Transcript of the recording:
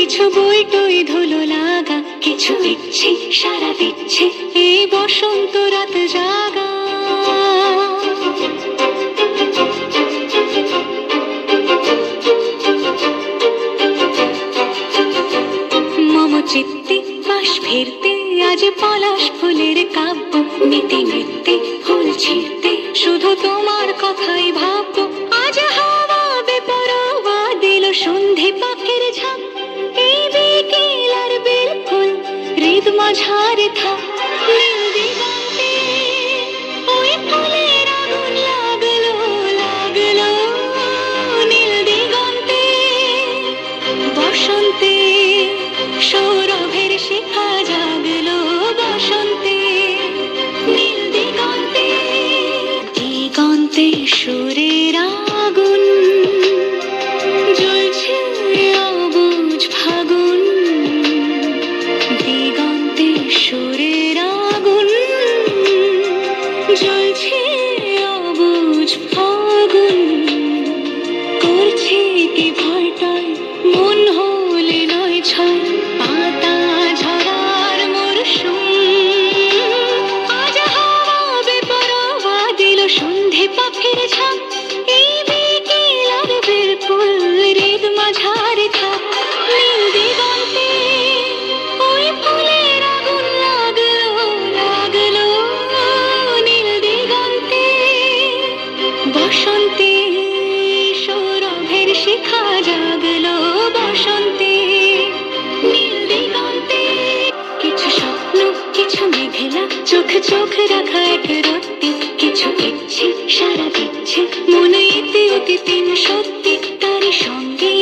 কিছু বই টই ধুলো লাগা, কিছু ইচ্ছে সারা দিচ্ছে এই বসন্ত রাত জাগা। মম চিত্তে পাশ ফিরতে আজ পলাশ ফুলের কাব্য, নিতে নিতে ফুল ছিঁড়তে শুধু তোমার কথাই ভাববো। আজ হাওয়া বেপরোয়া দিল সন্ধে পাখির ঝাঁক, এই বিকেল আর বেলফুল হৃদ মাঝারে থাক। নীল দিগন্তে ওই ফুলের আগুন লাগলো লাগলো, নীল দিগন্তে বসন্তে সৌরভের শিখা জাগলো বসন্তে। নীল দিগন্তে দিগন্তে সুরের আগুন জ্বলছে অবুঝ ফাগুন, দিগন্তে সুরের আগুন জ্বলছে অবুঝ ফাগুন। করছে কি ভয়টায় মন হলে নয় ছয়, পাতা ঝরার মরশুম। আজ হাওয়া বেপরোয়া দিল সন্ধে পাখির ঝাঁক, এই বিকেল আর বেলফুল হৃদ মাঝারে থাক। নীল দিগন্তে ওই ফুলের আগুন লাগলো লাগলো, নীল দিগন্তে বসন্তে সৌরভের শিখা জাগলো বসন্তে। নীল দিগন্তে কিছু স্বপ্ন কিছু মেঘলা, চোখ চোখ রাখা এক রত্তি, কিছু ইচ্ছে সারা দিচ্ছে মনে এতে অতি তিন সত্যি, তারই সঙ্গে